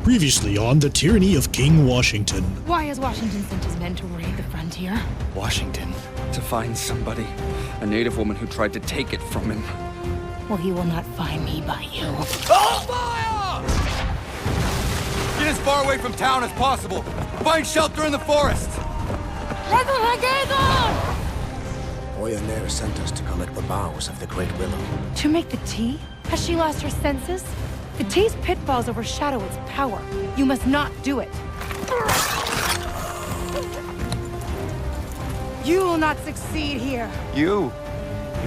Previously on The Tyranny of King Washington. Why has Washington sent his men to raid the frontier? Washington, to find somebody. A native woman who tried to take it from him. Well, he will not find me by you. Oh, fire! Get as far away from town as possible. Find shelter in the forest. Oyaner sent us to collect the boughs of the Great Willow. To make the tea? Has she lost her senses? The tea's pitfalls overshadow its power. You must not do it. You will not succeed here. You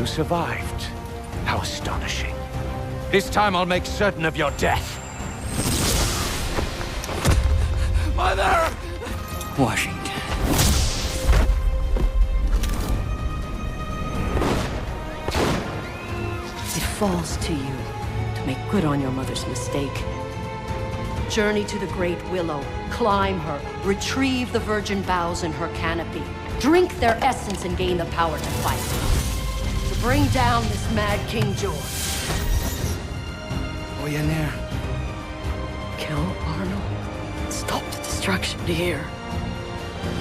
survived. How astonishing. This time I'll make certain of your death. Mother! Washington. It falls to you to make good on your mother's mistake. Journey to the Great Willow, climb her, retrieve the virgin boughs in her canopy, drink their essence and gain the power to fight. To bring down this mad King George. Oyaner. Kill Arnold. Stop the destruction here.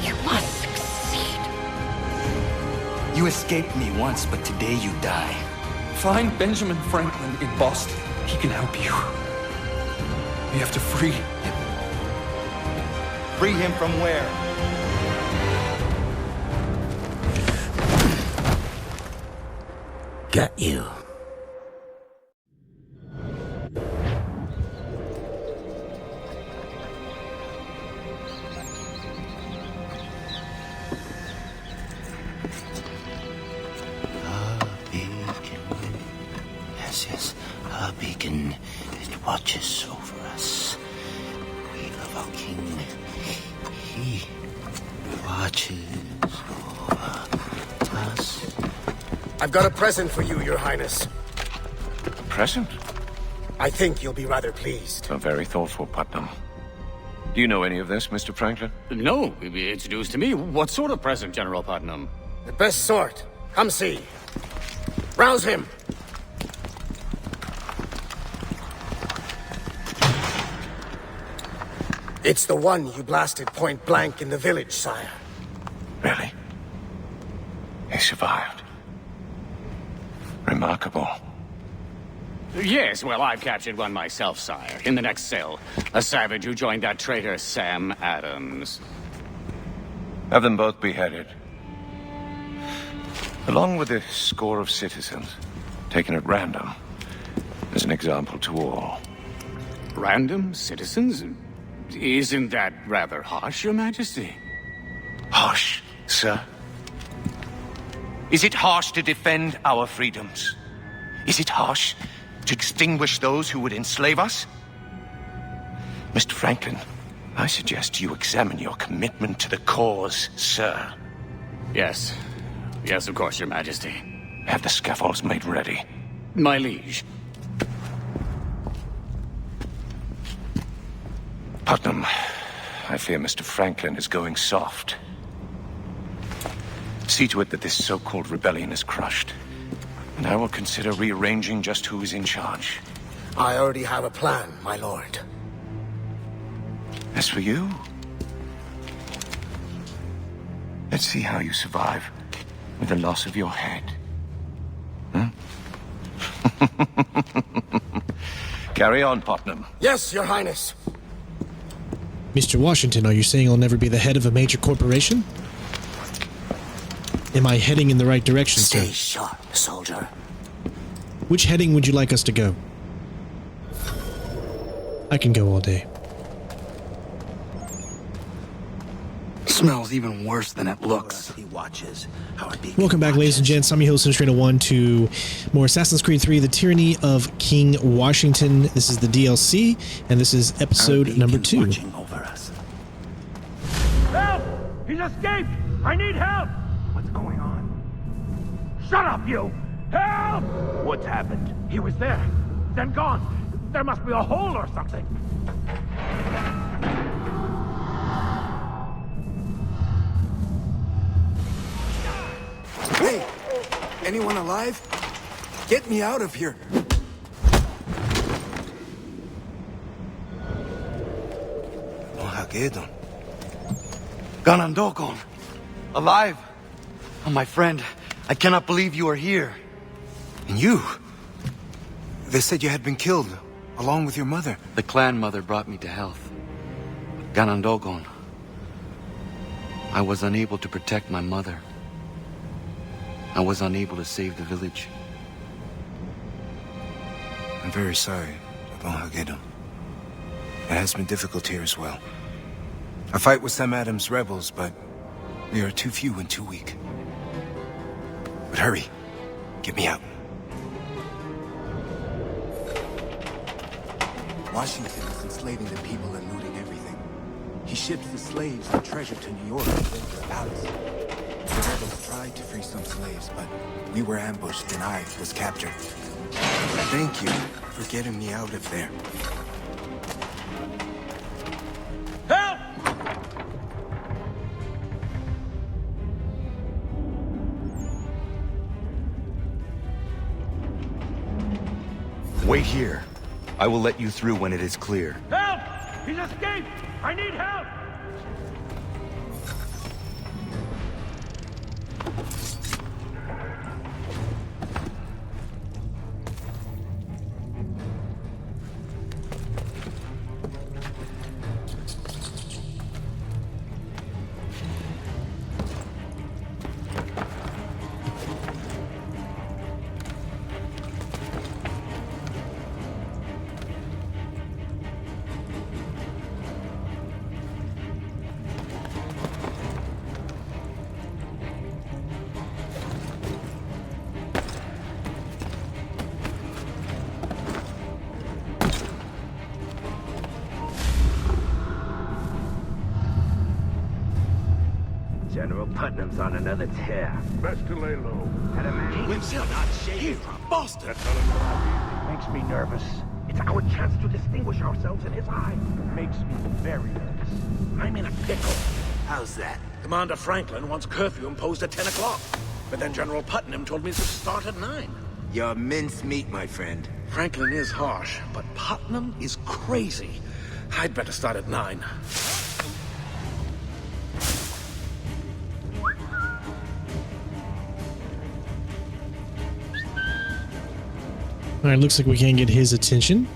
You must succeed. You escaped me once, but today you die. Find Benjamin Franklin in Boston. He can help you. You have to free him. Free him from where? Get you. Yes, a beacon. It watches over us. We love our king. He watches over us. I've got a present for you, Your Highness. A present? I think you'll be rather pleased. So very thoughtful, Putnam. Do you know any of this, Mr. Franklin? No, it's news to me. What sort of present, General Putnam? The best sort. Come see. Rouse him. It's the one you blasted point blank in the village, sire. Really? He survived. Remarkable. Yes, well, I've captured one myself, sire, in the next cell. A savage who joined that traitor Sam Adams. Have them both beheaded. Along with a score of citizens, taken at random, as an example to all. Random citizens? Isn't that rather harsh, Your Majesty? Harsh, sir? Is it harsh to defend our freedoms? Is it harsh to extinguish those who would enslave us? Mr. Franklin, I suggest you examine your commitment to the cause, sir. Yes. Yes, of course, Your Majesty. Have the scaffolds made ready. My liege. Putnam, I fear Mr. Franklin is going soft. See to it that this so-called rebellion is crushed. And I will consider rearranging just who is in charge. I already have a plan, my lord. As for you, let's see how you survive with the loss of your head. Hmm? Carry on, Putnam. Yes, Your Highness. Mr. Washington, are you saying I'll never be the head of a major corporation? Am I heading in the right direction, sir? Stay sharp, soldier. Which heading would you like us to go? I can go all day. Smells even worse than it looks. He watches. Our beacon Welcome back, ladies and gents. I'm your host, Trader 1, to more Assassin's Creed 3, The Tyranny of King Washington. This is the DLC, and this is episode number 2. Watching over us. Help! He's escaped! I need help! What's going on? Shut up, you! Help! What's happened? He was there, then gone. There must be a hole or something. Hey! Anyone alive? Get me out of here! Armageddon. Ganondokon, alive. Oh, my friend, I cannot believe you are here. And you? They said you had been killed, along with your mother. The clan mother brought me to health. Ganondokon, I was unable to protect my mother. I was unable to save the village. I'm very sorry about Armageddon. It has been difficult here as well. I fight with Sam Adams' rebels, but they are too few and too weak. But hurry, get me out. Washington is enslaving the people and looting everything. He ships the slaves and treasure to New York and then to the palace. The rebels tried to free some slaves, but we were ambushed and I was captured. Thank you for getting me out of there. Help! Wait here. I will let you through when it is clear. Help! He's escaped! I need help! General Putnam's on another tear. Best to lay low. Had a man Himself, not Here from Boston. That's how it makes me nervous. It's our chance to distinguish ourselves in his eyes. Makes me very nervous. I'm in a pickle. How's that? Commander Franklin wants curfew imposed at 10 o'clock. But then General Putnam told me to start at 9. You're mincemeat, my friend. Franklin is harsh, but Putnam is crazy. I'd better start at 9. All right, looks like we can't get his attention.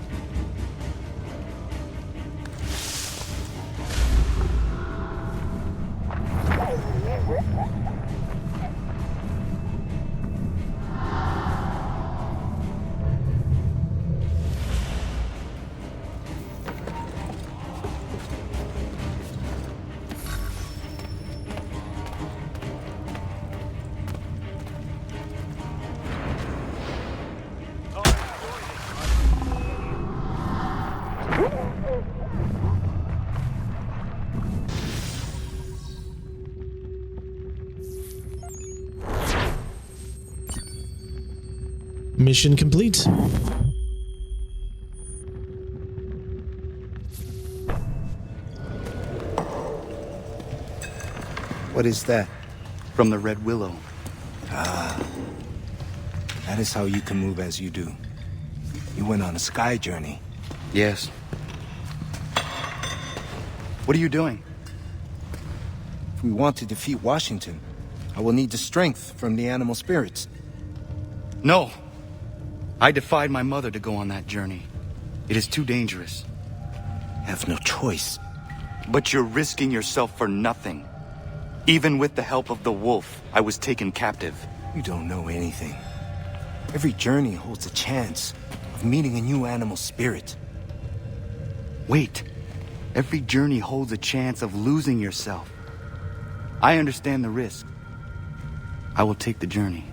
Mission complete. What is that? From the Red Willow. Ah. That is how you can move as you do. You went on a sky journey. Yes. What are you doing? If we want to defeat Washington, I will need the strength from the animal spirits. No. I defied my mother to go on that journey. It is too dangerous. Have no choice. But you're risking yourself for nothing. Even with the help of the wolf, I was taken captive. You don't know anything. Every journey holds a chance of meeting a new animal spirit. Wait. Every journey holds a chance of losing yourself. I understand the risk. I will take the journey.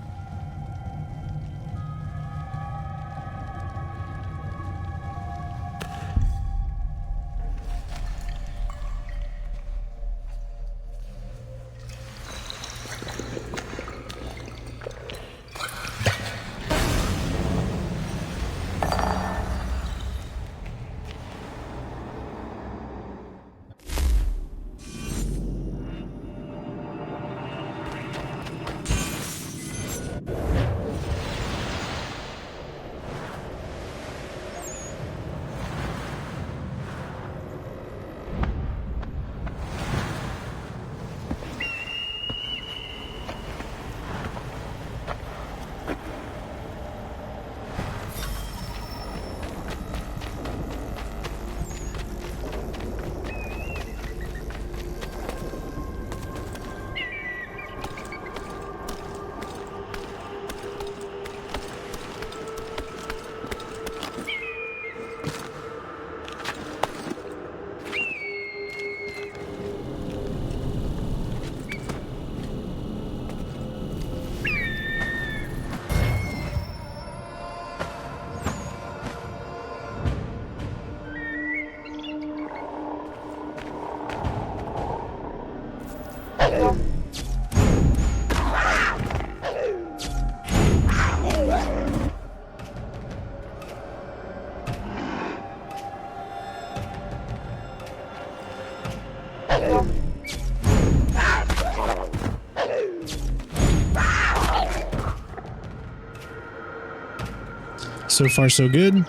So far, so good.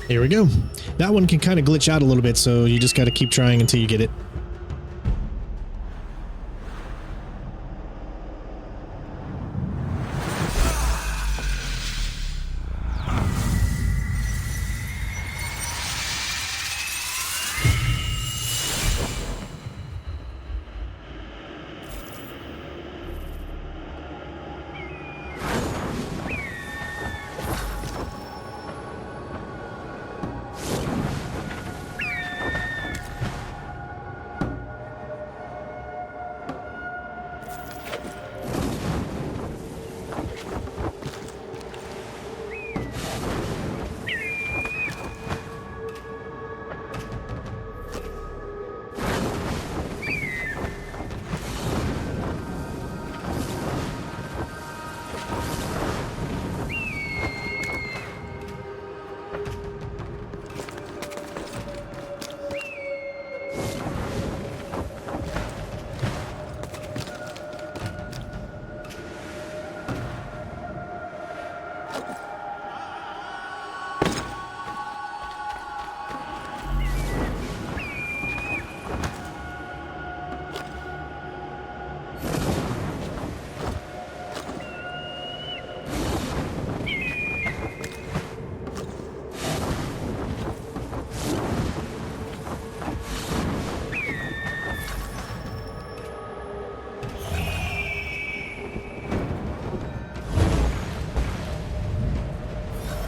Here we go. That one can kind of glitch out a little bit, so you just got to keep trying until you get it.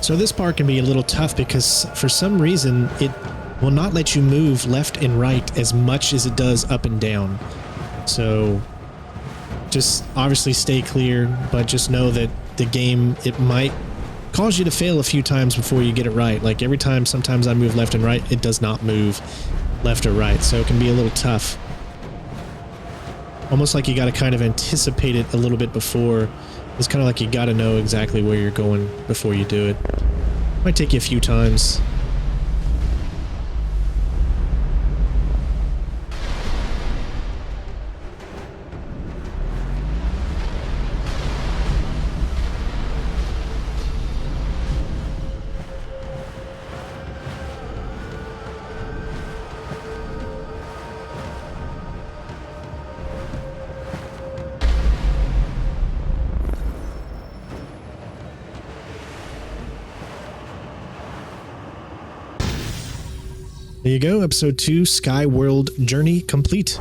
So this part can be a little tough because for some reason it will not let you move left and right as much as it does up and down. So just obviously stay clear, but just know that the game, it might cause you to fail a few times before you get it right. Like every time, sometimes I move left and right, it does not move left or right. So it can be a little tough. Almost like you got to kind of anticipate it a little bit before. It's kind of like you got to know exactly where you're going before you do it. Might take you a few times. There you go, episode 2, Sky World Journey complete.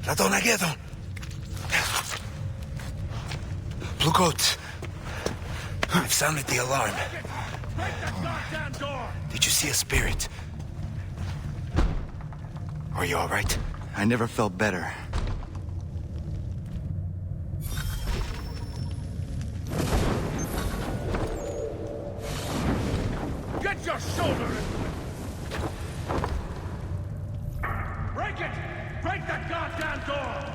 Radonagedon. Blue Coat, I've sounded the alarm. Did you see a spirit? Are you all right? I never felt better. Get your shoulder into it! Break it! Break that goddamn door!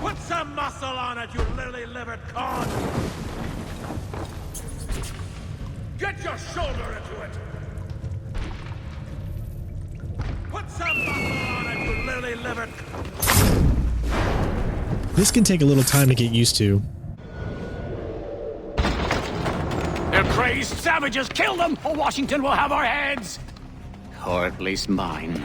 Put some muscle on it, you lily-livered con! Get your shoulder into it! Put some muscle on it, you lily-livered... This can take a little time to get used to. The crazed savages! Kill them, or Washington will have our heads! Or at least mine.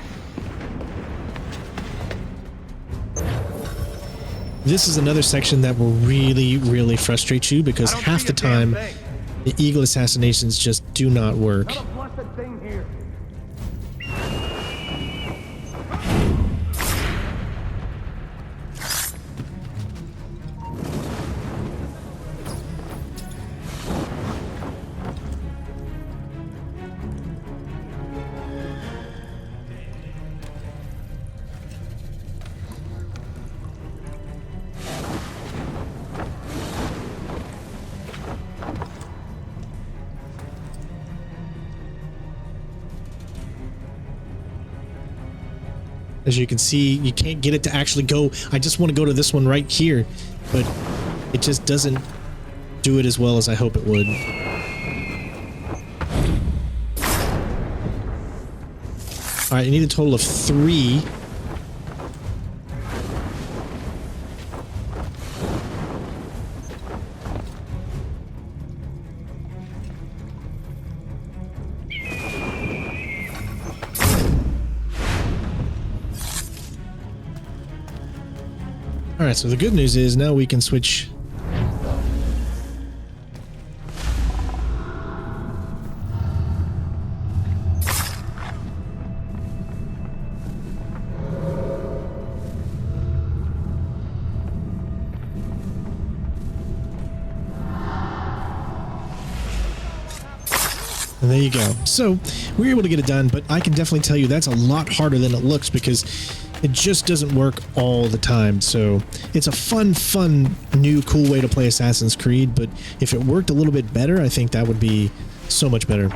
This is another section that will really, really frustrate you because half the time the Eagle assassinations just do not work. Not a blessed thing here. As you can see, you can't get it to actually go. I just want to go to this one right here, but it just doesn't do it as well as I hope it would. All right, you need a total of 3. All right, so the good news is now we can switch. And there you go. So we were able to get it done, but I can definitely tell you that's a lot harder than it looks because it just doesn't work all the time. So it's a fun, new, cool way to play Assassin's Creed, but if it worked a little bit better, I think that would be so much better.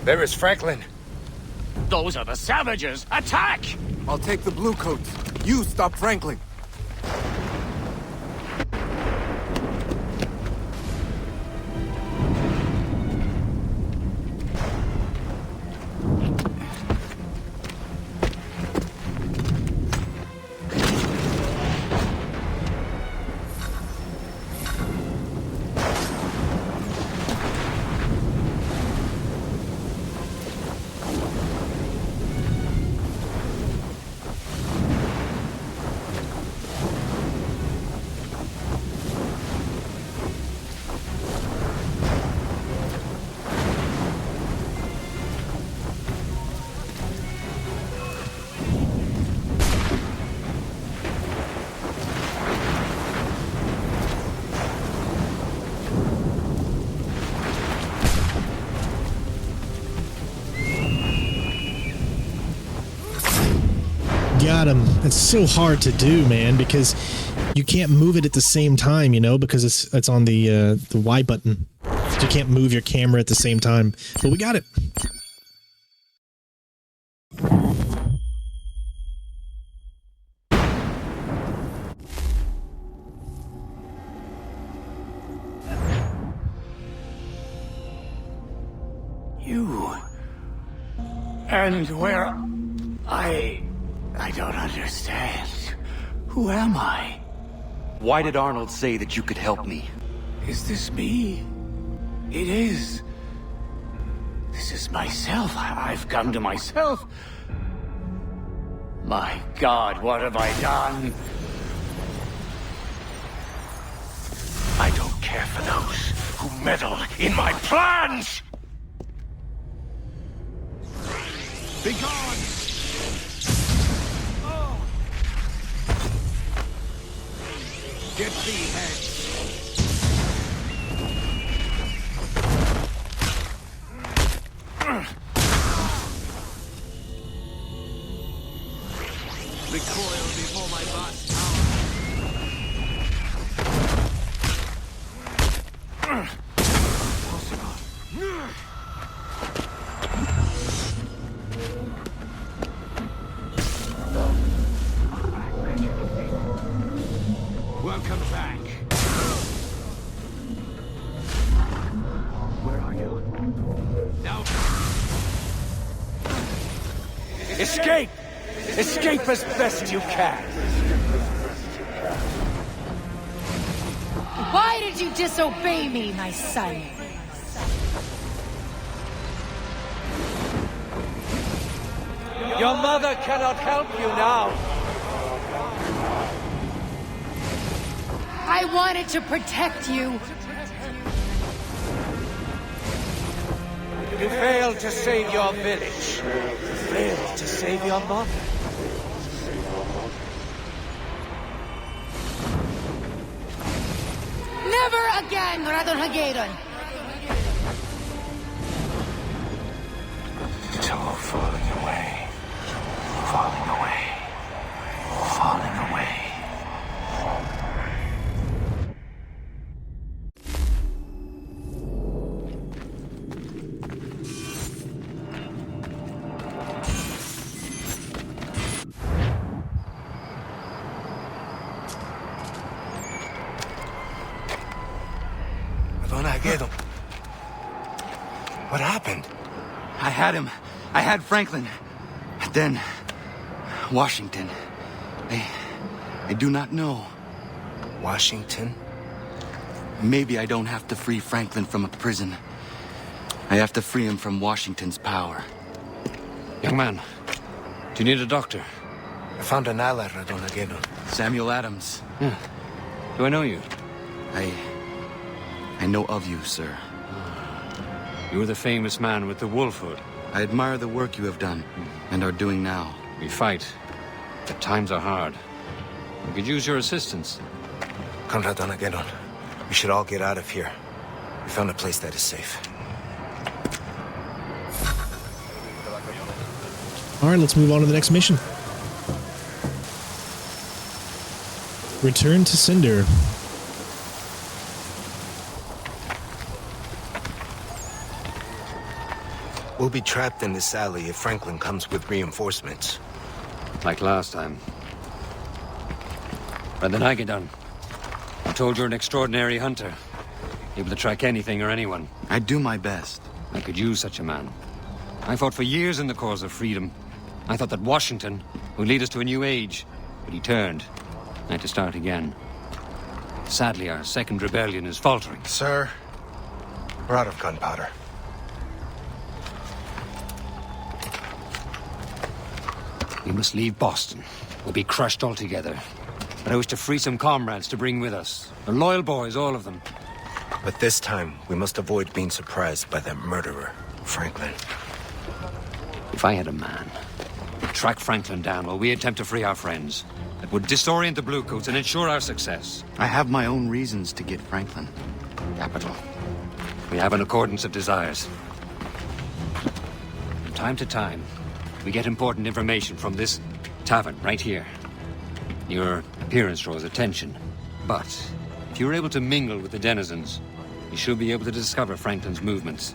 There is Franklin. Those are the savages! Attack! I'll take the blue coats. You stop Franklin. Got him. It's so hard to do, man, because you can't move it at the same time, you know, because it's on the Y button. So you can't move your camera at the same time. But we got it. You. And where... I don't understand. Who am I? Why did Arnold say that you could help me? Is this me? It is. This is myself. I've come to myself. My God, what have I done? I don't care for those who meddle in my plans! Be gone! Get thee hence. Recoil before my vast power. Welcome back. Where are you? Now. Escape! Escape as best you can! Why did you disobey me, my son? Your mother cannot help you now! I wanted to protect you. You failed to save your village. You failed to save your mother. Never again, Radon. It's all falling away. Falling away. Falling away. Agedo. What happened? I had him. I had Franklin. Then, Washington. I do not know. Washington? Maybe I don't have to free Franklin from a prison. I have to free him from Washington's power. Young man, do you need a doctor? I found an ally, Don Agedo. Samuel Adams. Yeah. Do I know you? I know of you, sir. You're the famous man with the wolf hood. I admire the work you have done, and are doing now. We fight, but times are hard. We could use your assistance. Conrad Don Agedo, we should all get out of here. We found a place that is safe. All right, let's move on to the next mission. Return to Cinder. We'll be trapped in this alley if Franklin comes with reinforcements. Like last time. Brother Nagedon, I'm told you're an extraordinary hunter. Able to track anything or anyone. I do my best. I could use such a man. I fought for years in the cause of freedom. I thought that Washington would lead us to a new age, but he turned. I had to start again. Sadly, our second rebellion is faltering. Sir, we're out of gunpowder. We must leave Boston. We'll be crushed altogether. But I wish to free some comrades to bring with us. They're loyal boys, all of them. But this time, we must avoid being surprised by that murderer, Franklin. If I had a man, I'd track Franklin down while we attempt to free our friends. It would disorient the Bluecoats and ensure our success. I have my own reasons to get Franklin. Capital. We have an accordance of desires. From time to time, we get important information from this tavern right here. Your appearance draws attention, but if you're able to mingle with the denizens, you should be able to discover Franklin's movements.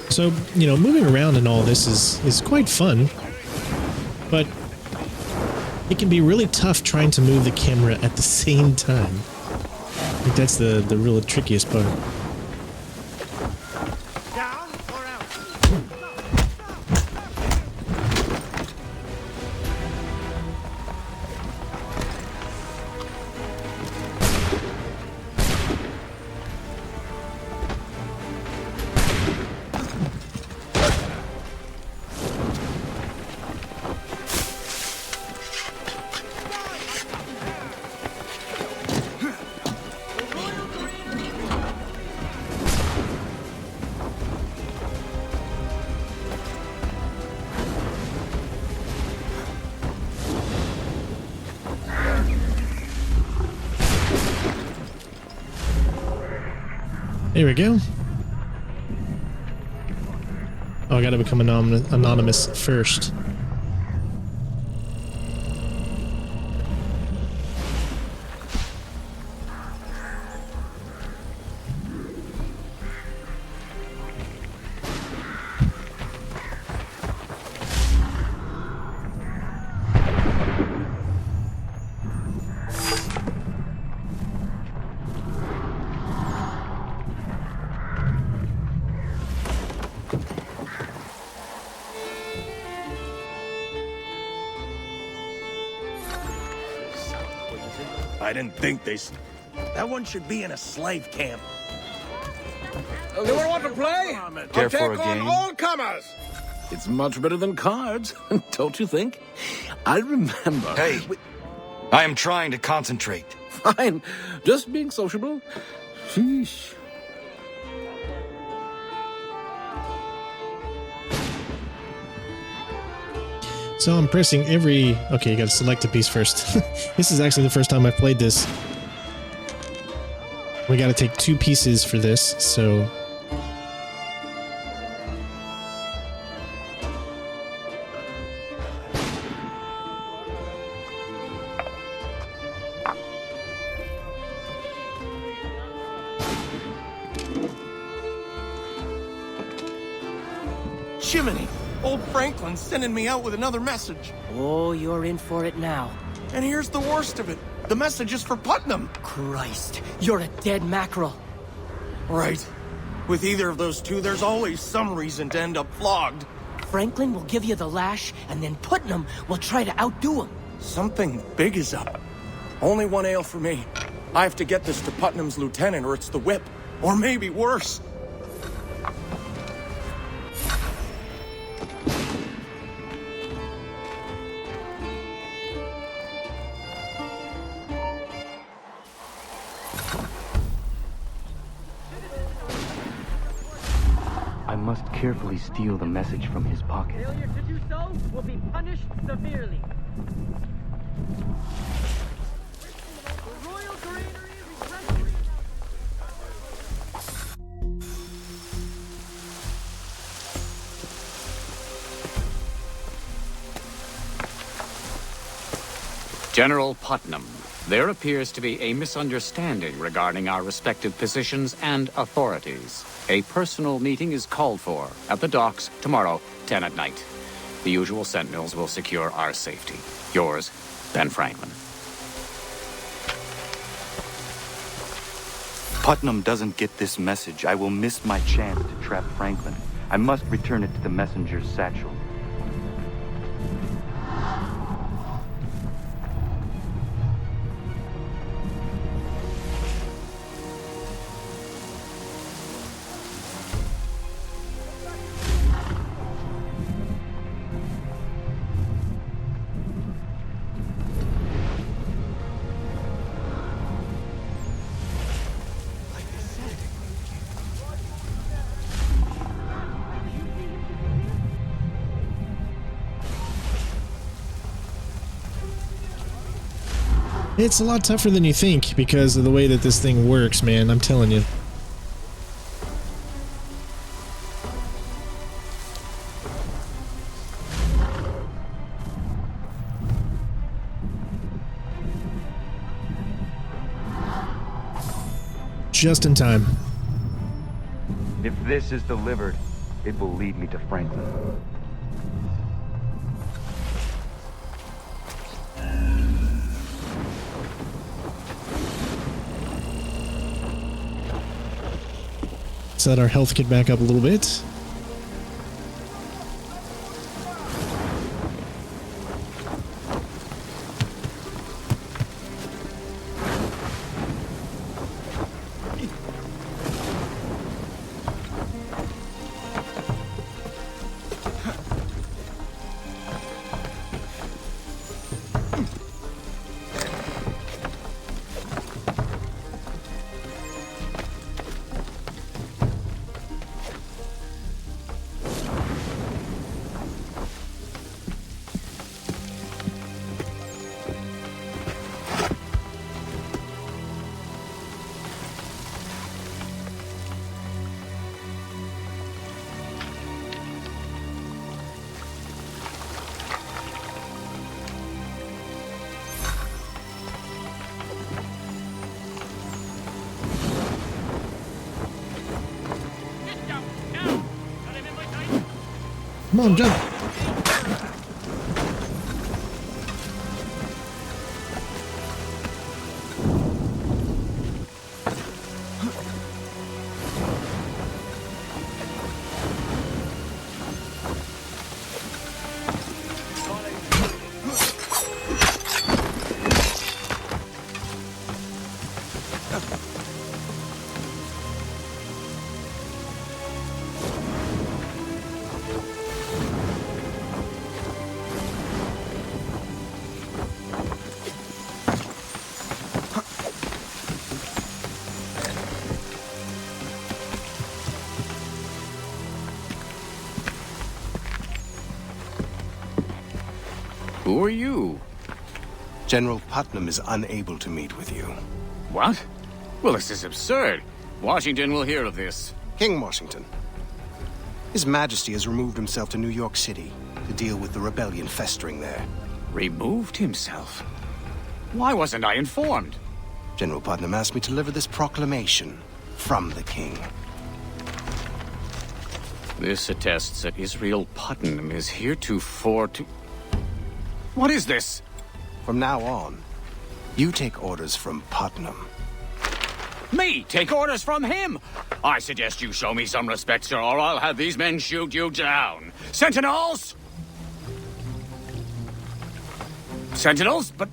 So, moving around and all this is quite fun, but it can be really tough trying to move the camera at the same time. I think that's the real trickiest part. Down or out? There we go. Oh, I gotta become anonymous first. I didn't think that one should be in a slave camp. Anyone want to play? Care for a game? All comers. It's much better than cards, don't you think? I remember. Hey, I am trying to concentrate. Fine, just being sociable. Sheesh. So I'm pressing every... Okay, you gotta select a piece first. This is actually the first time I've played this. We gotta take 2 pieces for this, so... Jiminy! Old Franklin's sending me out with another message. Oh, you're in for it now. And here's the worst of it. The message is for Putnam. Christ, you're a dead mackerel. Right. With either of those two, there's always some reason to end up flogged. Franklin will give you the lash, and then Putnam will try to outdo him. Something big is up. Only one ale for me. I have to get this to Putnam's lieutenant, or it's the whip. Or maybe worse. I must carefully steal the message from his pocket. Failure to do so will be punished severely. The Royal Granary requests... General Putnam, there appears to be a misunderstanding regarding our respective positions and authorities. A personal meeting is called for at the docks tomorrow, 10 at night. The usual sentinels will secure our safety. Yours, Ben Franklin. Putnam doesn't get this message, I will miss my chance to trap Franklin. I must return it to the messenger's satchel. It's a lot tougher than you think because of the way that this thing works, man. I'm telling you. Just in time. If this is delivered, it will lead me to Franklin. So that our health get back up a little bit. Come on, jump. Who are you? General Putnam is unable to meet with you. What? Well, this is absurd. Washington will hear of this. King Washington. His Majesty has removed himself to New York City to deal with the rebellion festering there. Removed himself? Why wasn't I informed? General Putnam asked me to deliver this proclamation from the king. This attests that Israel Putnam is heretofore to... What is this? From now on, you take orders from Putnam. Me take orders from him? I suggest you show me some respect, sir, or I'll have these men shoot you down. Sentinels! Sentinels? But...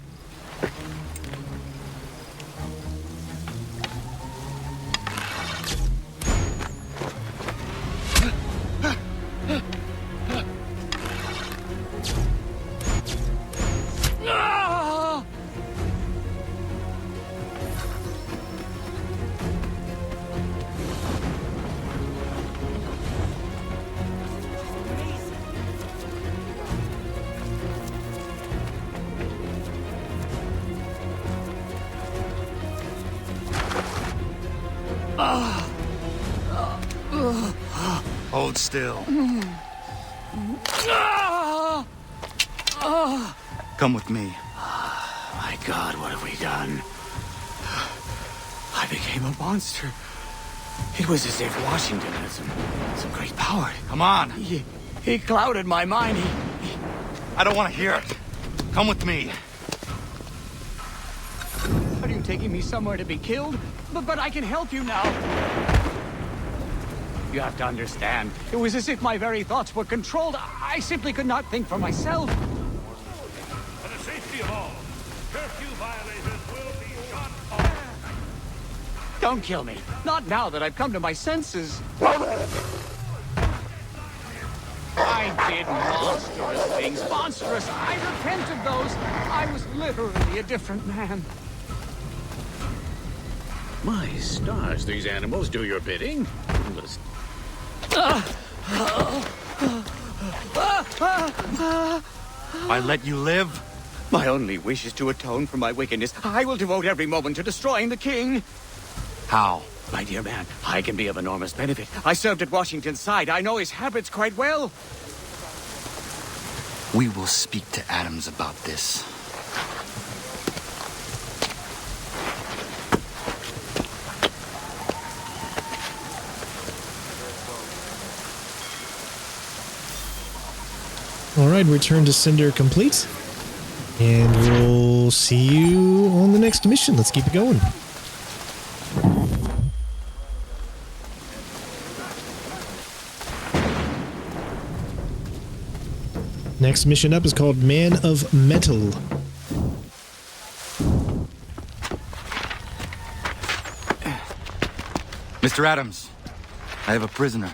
Hold still. Come with me. My God, what have we done? I became a monster. It was as if Washington had some great power. Come on. He clouded my mind. I don't want to hear it. Come with me. Are you taking me somewhere to be killed? But I can help you now. You have to understand. It was as if my very thoughts were controlled. I simply could not think for myself. For the safety of all, curfew violators will be shot off. Don't kill me. Not now that I've come to my senses. I did monstrous things. Monstrous. I repent of those. I was literally a different man. My stars, these animals do your bidding. I let you live? My only wish is to atone for my wickedness. I will devote every moment to destroying the king. How? My dear man, I can be of enormous benefit. I served at Washington's side. I know his habits quite well. We will speak to Adams about this. All right, return to Cinder complete. And we'll see you on the next mission. Let's keep it going. Next mission up is called Man of Metal. Mr. Adams, I have a prisoner.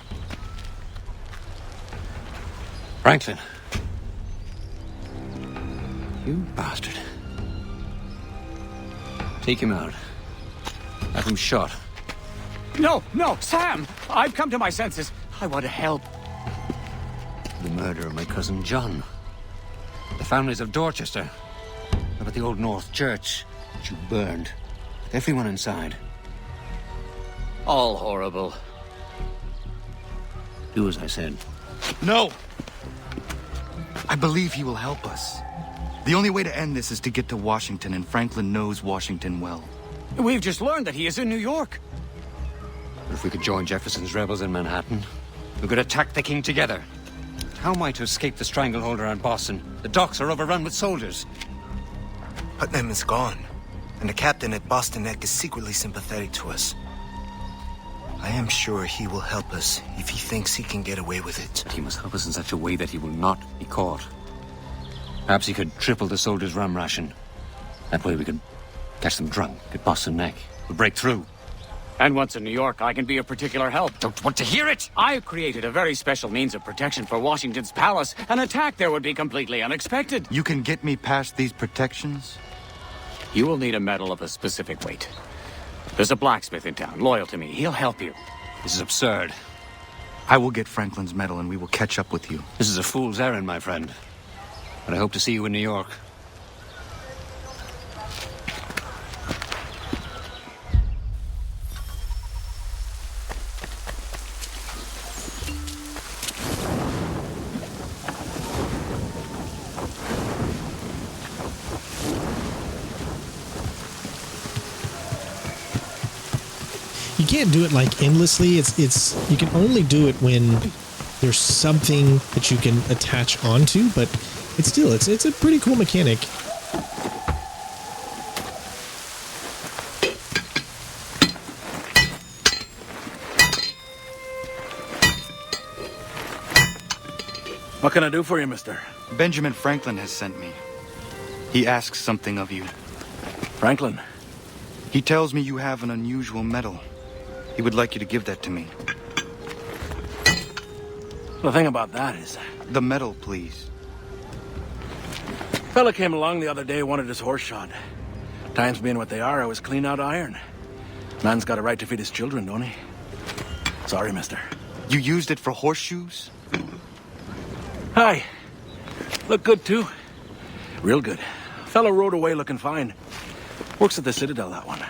Franklin. You bastard. Take him out. Have him shot. No, Sam! I've come to my senses. I want to help. The murder of my cousin John. The families of Dorchester. Up at the Old North Church, which you burned. With everyone inside. All horrible. Do as I said. No! I believe he will help us. The only way to end this is to get to Washington, and Franklin knows Washington well. We've just learned that he is in New York. But if we could join Jefferson's rebels in Manhattan, we could attack the king together. How am I to escape the stranglehold around Boston? The docks are overrun with soldiers. Putnam is gone, and the captain at Boston Neck is secretly sympathetic to us. I am sure he will help us if he thinks he can get away with it. But he must help us in such a way that he will not be caught. Perhaps he could triple the soldiers' rum ration. That way we could catch them drunk at Boston Neck. We'll break through. And once in New York, I can be of particular help. Don't want to hear it! I've created a very special means of protection for Washington's palace. An attack there would be completely unexpected. You can get me past these protections? You will need a metal of a specific weight. There's a blacksmith in town, loyal to me. He'll help you. This is absurd. I will get Franklin's medal and we will catch up with you. This is a fool's errand, my friend. But I hope to see you in New York. You can't do it like endlessly. It's you can only do it when there's something that you can attach onto, but it's a pretty cool mechanic. What can I do for you, mister? Benjamin Franklin has sent me. He asks something of you. Franklin? He tells me you have an unusual medal. He would like you to give that to me. The thing about that is... The medal, please. Fella came along the other day, wanted his horse shod. Times being what they are, I was clean out iron. Man's got a right to feed his children, don't he? Sorry, mister. You used it for horseshoes? Hi. Look good, too. Real good. Fella rode away looking fine. Works at the Citadel, that one.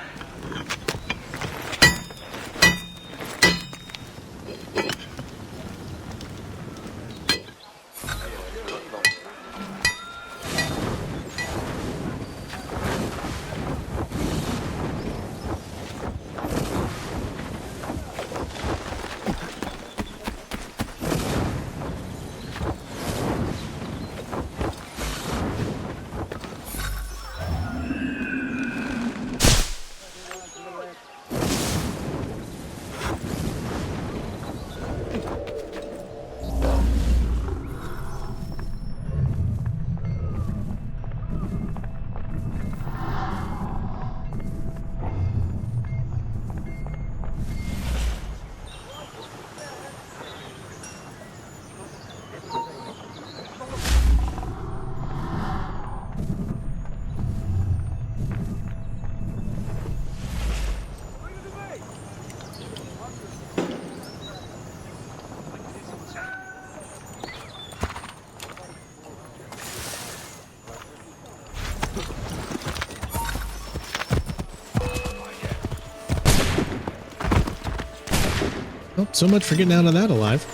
Well, so much for getting out of that alive.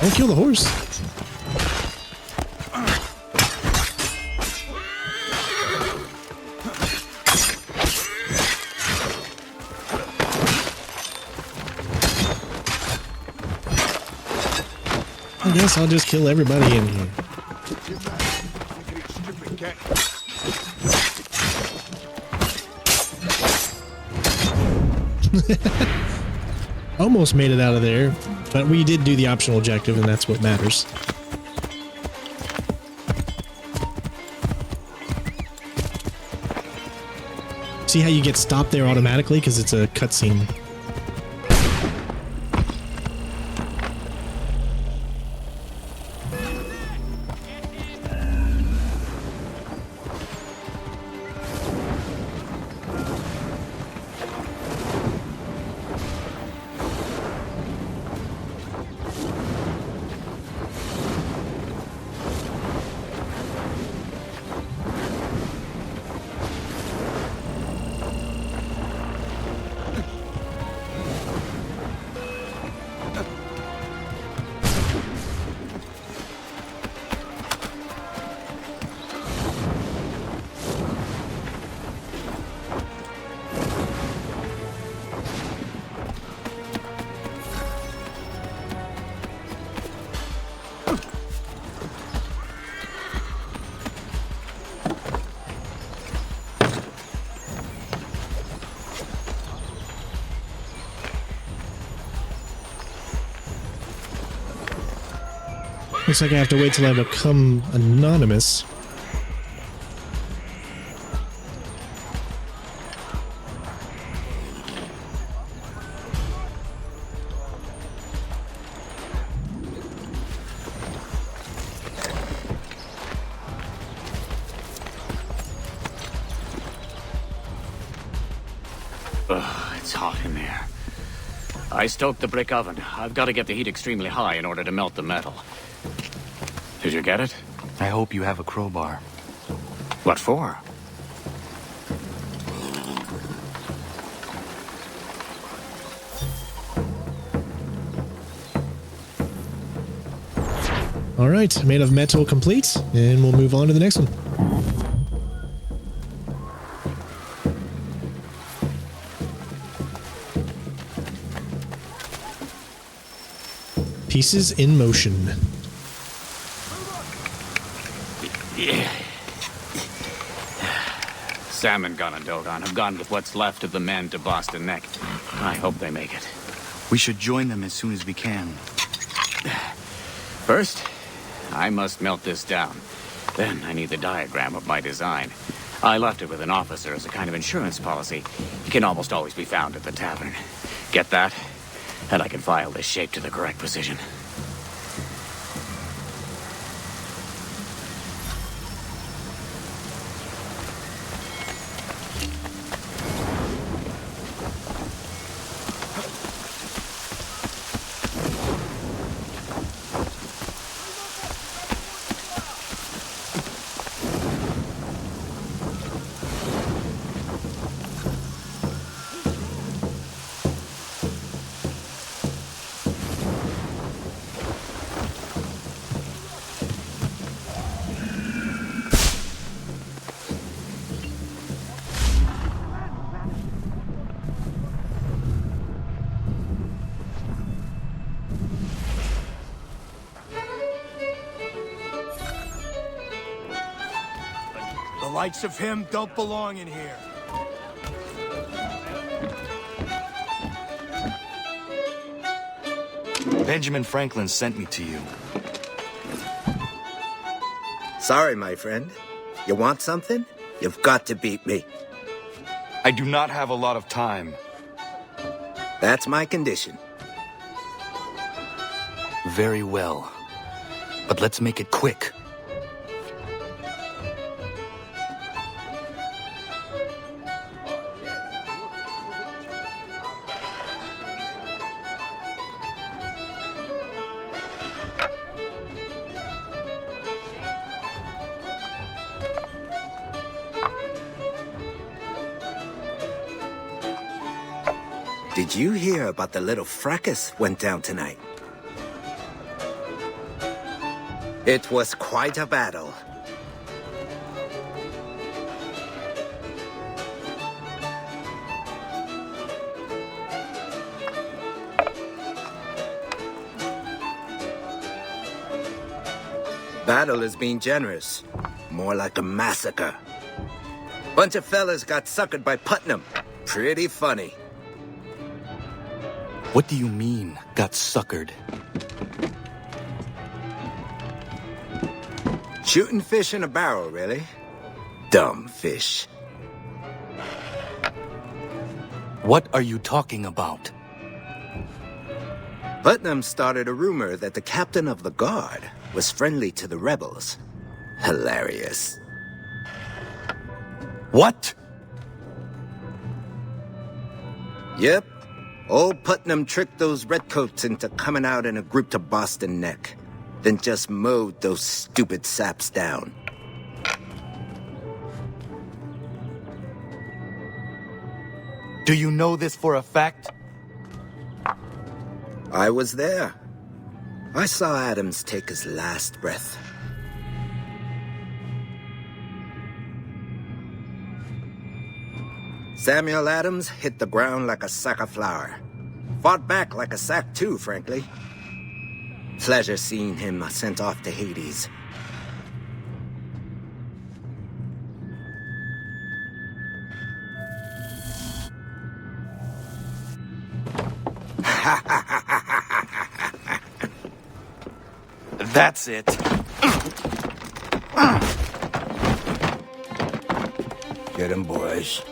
Don't kill the horse. I guess I'll just kill everybody in here. Almost made it out of there, but we did do the optional objective, and that's what matters. See how you get stopped there automatically because it's a cutscene. Looks like I have to wait till I become anonymous. Ugh, it's hot in there. I stoked the brick oven. I've got to get the heat extremely high in order to melt the metal. Did you get it? I hope you have a crowbar. What for? All right, made of metal complete, and we'll move on to the next one. Pieces in motion. Yeah. Sam and Gunn and Dogon have gone with what's left of the men to Boston Neck. I hope they make it. We should join them as soon as we can. First, I must melt this down. Then I need the diagram of my design. I left it with an officer as a kind of insurance policy. It can almost always be found at the tavern. Get that? And I can file this shape to the correct position. The likes of him don't belong in here. Benjamin Franklin sent me to you. Sorry, my friend. You want something? You've got to beat me. I do not have a lot of time. That's my condition. Very well. But let's make it quick. Did you hear about the little fracas went down tonight? It was quite a battle. Battle is being generous. More like a massacre. Bunch of fellas got suckered by Putnam. Pretty funny. What do you mean, got suckered? Shooting fish in a barrel, really? Dumb fish. What are you talking about? Putnam started a rumor that the captain of the guard was friendly to the rebels. Hilarious. What? Yep. Old Putnam tricked those redcoats into coming out in a group to Boston Neck, then just mowed those stupid saps down. Do you know this for a fact? I was there. I saw Adams take his last breath. Samuel Adams hit the ground like a sack of flour. Fought back like a sack too, frankly. Pleasure seeing him sent off to Hades. That's it. Get him, boys.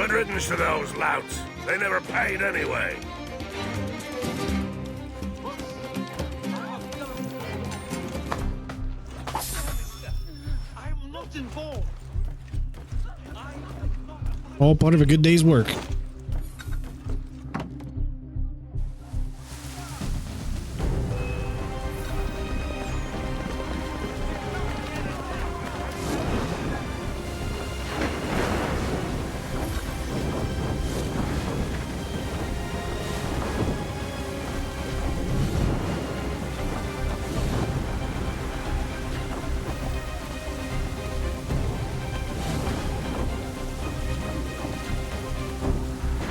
Good riddance to those louts. They never paid anyway. I'm not involved. All part of a good day's work.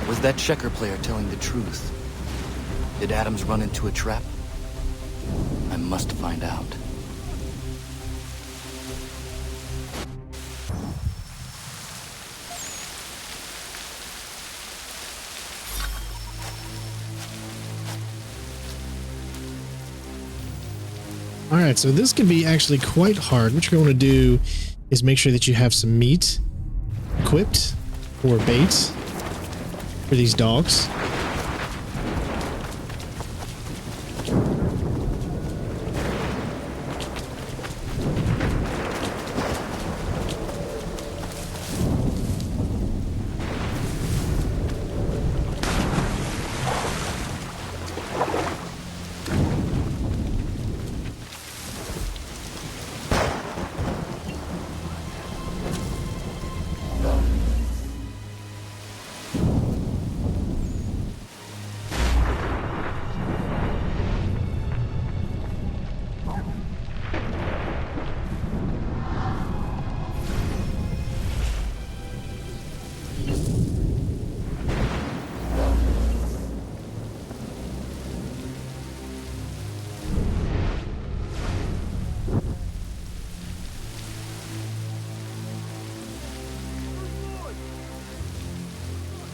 Was that checker player telling the truth? Did Adams run into a trap? I must find out. All right, so this can be actually quite hard. What you're going to do is make sure that you have some meat equipped or bait for these dogs.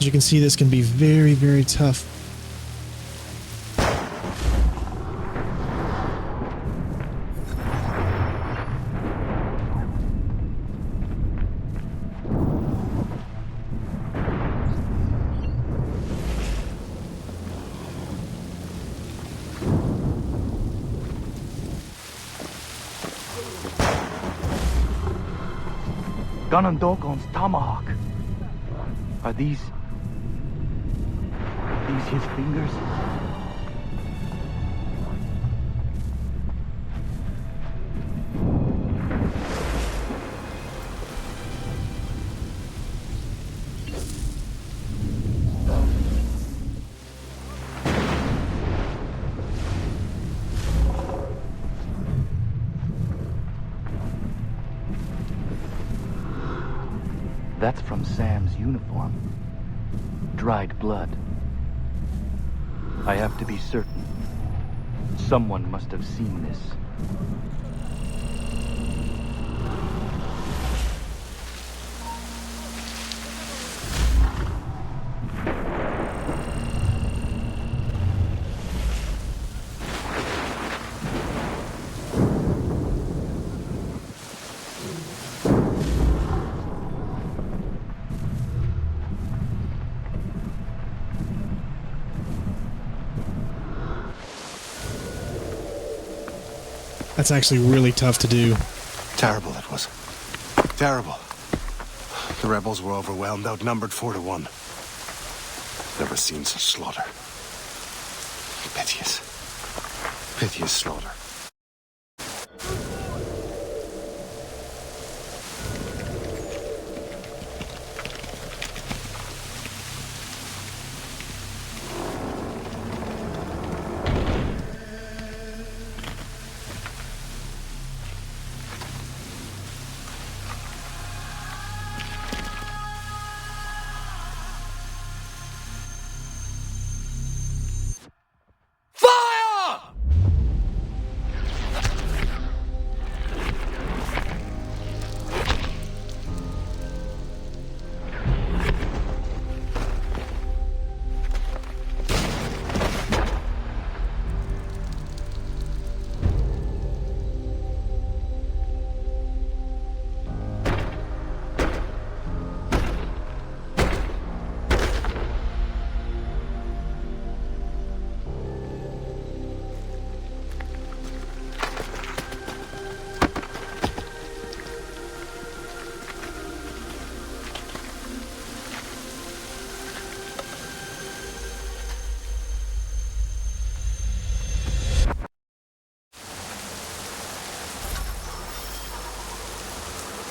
As you can see, this can be very, very tough. Ganondogon's tomahawk. Are these his fingers? That's from Sam's uniform. Dried blood. I have to be certain. Someone must have seen this. That's actually really tough to do. Terrible it was. Terrible. The rebels were overwhelmed, outnumbered 4-1. Never seen such slaughter. Piteous. Piteous slaughter.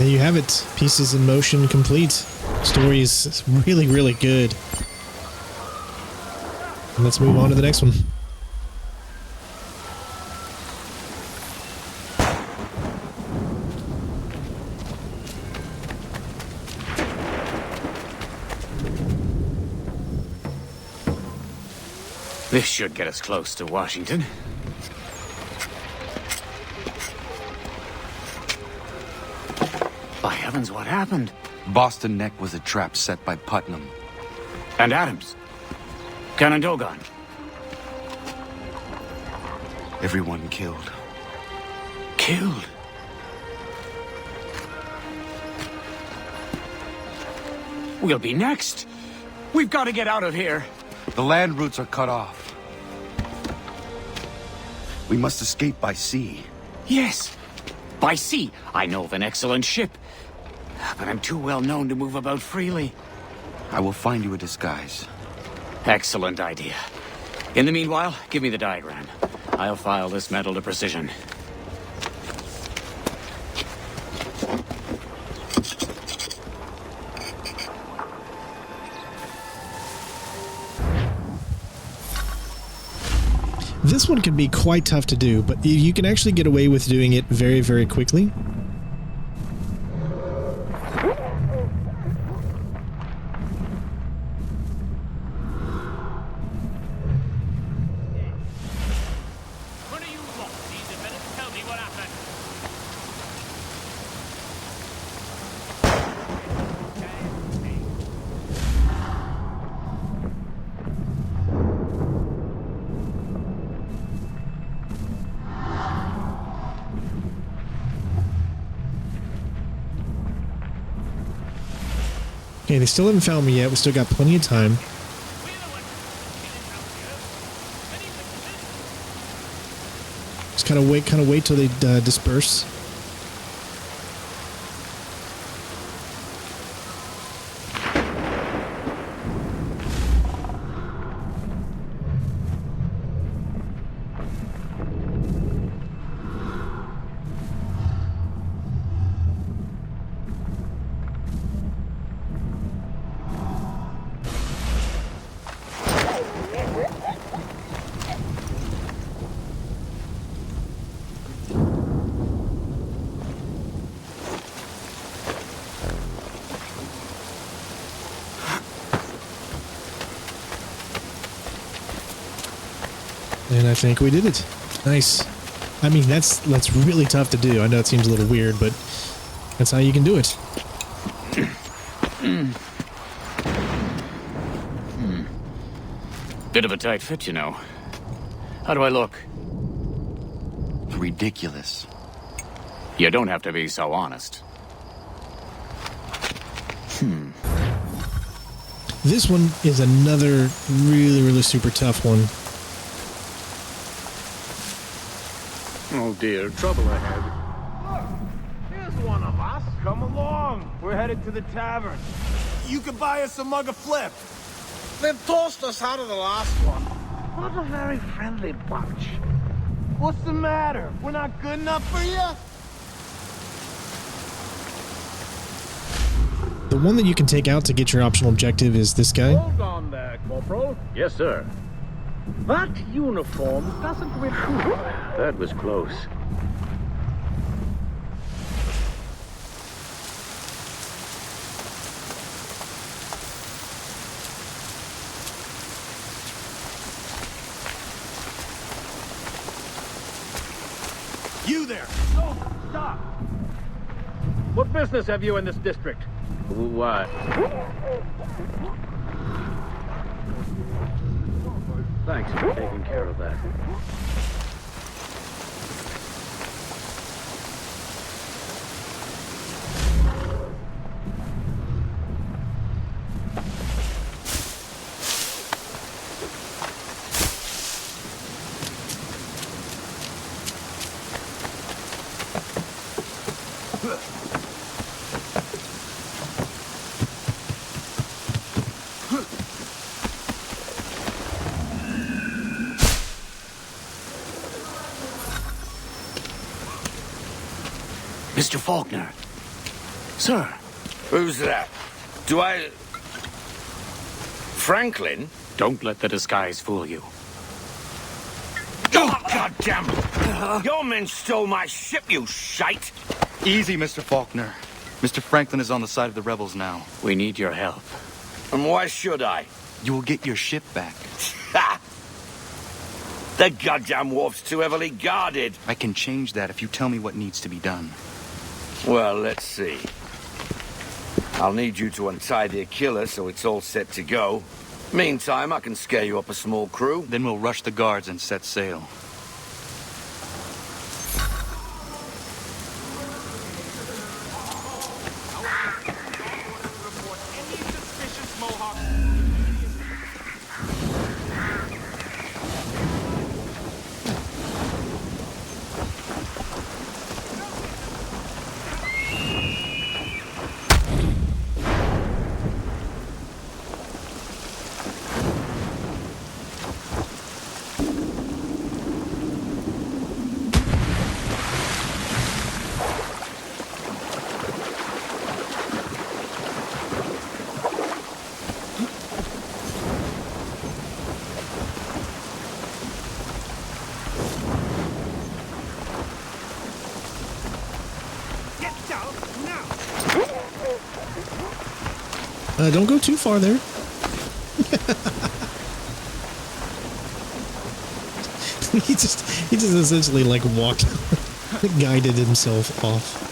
There you have it. Pieces in Motion complete. Story is really, really good. And let's move on to the next one. This should get us close to Washington. By heavens, what happened? Boston Neck was a trap set by Putnam. And Adams. Cannon gone. Everyone killed. Killed? We'll be next. We've got to get out of here. The land routes are cut off. We must escape by sea. Yes. By sea. I know of an excellent ship. But I'm too well known to move about freely. I will find you a disguise. Excellent idea. In the meanwhile, give me the diagram. I'll file this metal to precision. This one can be quite tough to do, but you can actually get away with doing it very, very quickly. Okay, they still haven't found me yet. We still got plenty of time. Just kind of wait till they disperse. And I think we did it. Nice. I mean, that's really tough to do. I know it seems a little weird, but that's how you can do it. Bit of a tight fit, you know. How do I look? Ridiculous. You don't have to be so honest. This one is another really, really super tough one. Oh dear, trouble ahead. Look, here's one of us. Come along. We're headed to the tavern. You could buy us a mug of flip. They've tossed us out of the last one. Not a very friendly bunch. What's the matter? We're not good enough for you? The one that you can take out to get your optional objective is this guy. Hold on there, Corporal. Yes, sir. That uniform doesn't reflect. That was close. You there! Oh, stop! What business have you in this district? Why? Thanks for taking care of that. Mr. Faulkner. Sir. Who's that? Do I... Franklin? Don't let the disguise fool you. Oh, goddamn! Your men stole my ship, you shite! Easy, Mr. Faulkner. Mr. Franklin is on the side of the rebels now. We need your help. And why should I? You will get your ship back. Ha! The goddamn wharf's too heavily guarded. I can change that if you tell me what needs to be done. Well, let's see. I'll need you to untie the Achilles so it's all set to go. Meantime, I can scare you up a small crew. Then we'll rush the guards and set sail. Don't go too far there. he just essentially like walked, guided himself off.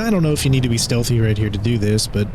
I don't know if you need to be stealthy right here to do this, but...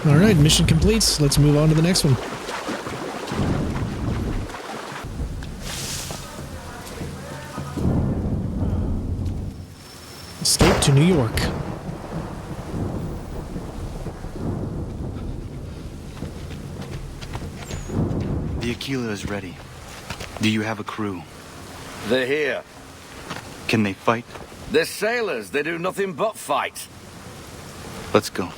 Alright, mission complete. Let's move on to the next one. Escape to New York. The Aquila is ready. Do you have a crew? They're here. Can they fight? They're sailors. They do nothing but fight. Let's go.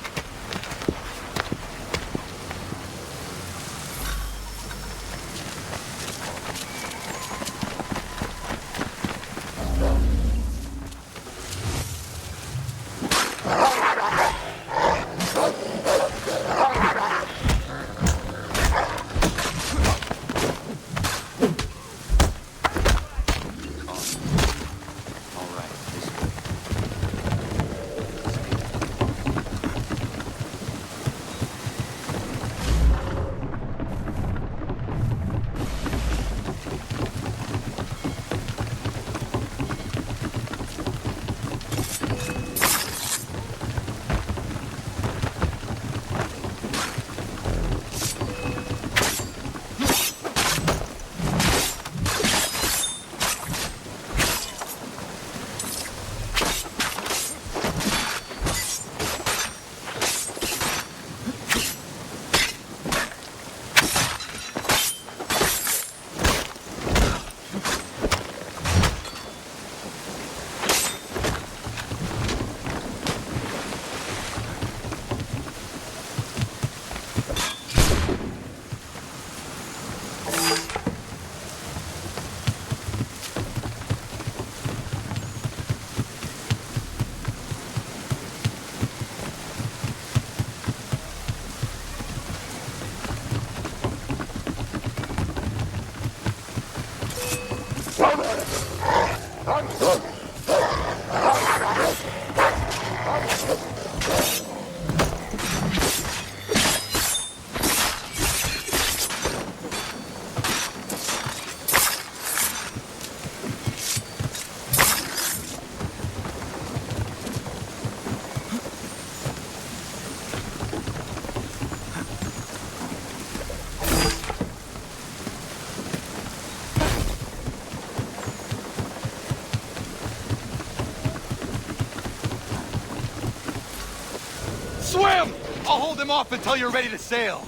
Swim! I'll hold him off until you're ready to sail.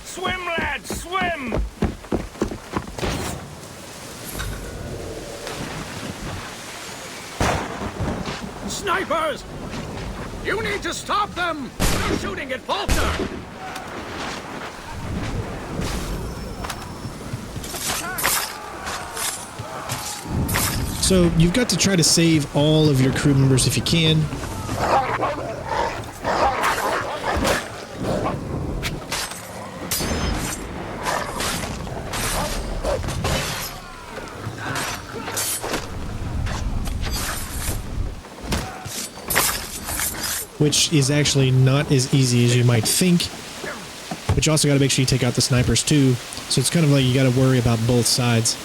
Swim, lads, swim! Snipers! You need to stop them! They're shooting at Faulkner! So you've got to try to save all of your crew members if you can. Which is actually not as easy as you might think. But you also got to make sure you take out the snipers too. So it's kind of like you got to worry about both sides.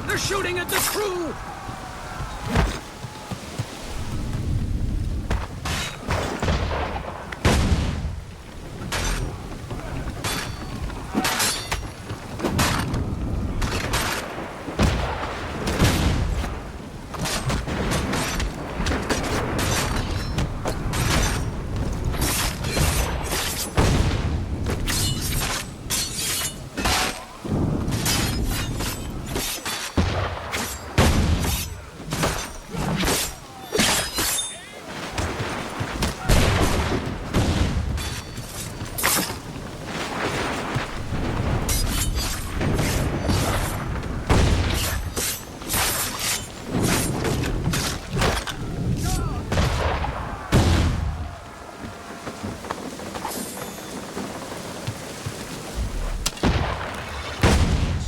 They're shooting at the crew!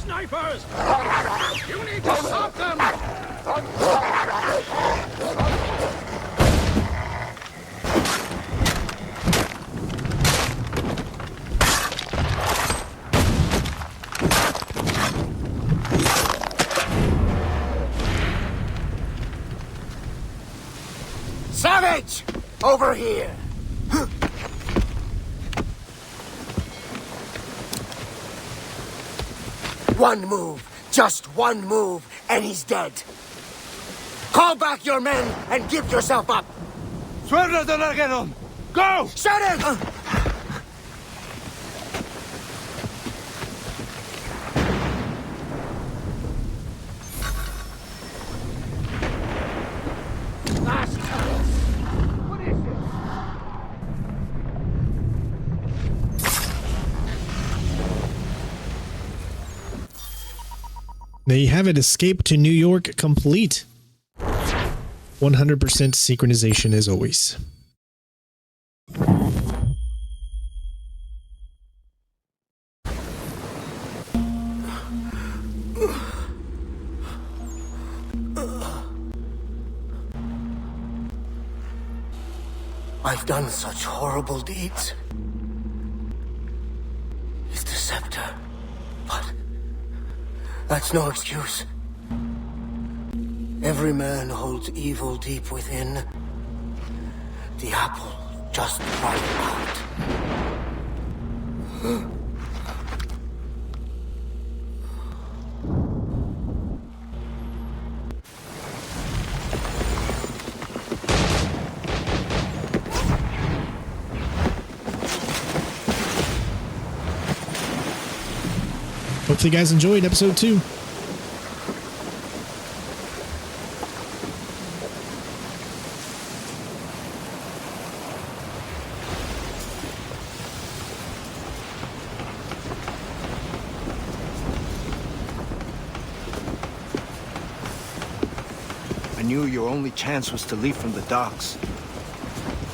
Snipers! You need to stop them! Savage! Over here! One move, just one move, and he's dead. Call back your men and give yourself up. Go! Shut it! Last chance! What is There you have it. Escape to New York complete. 100% synchronization as always. I've done such horrible deeds. It's the scepter, but that's no excuse. Every man holds evil deep within. The apple just brought it out. Hopefully you guys enjoyed episode 2. knew your only chance was to leave from the docks.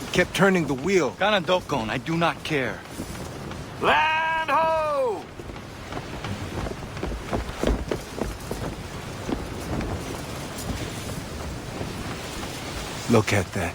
You kept turning the wheel. Ganondokon, I do not care. Land ho! Look at that.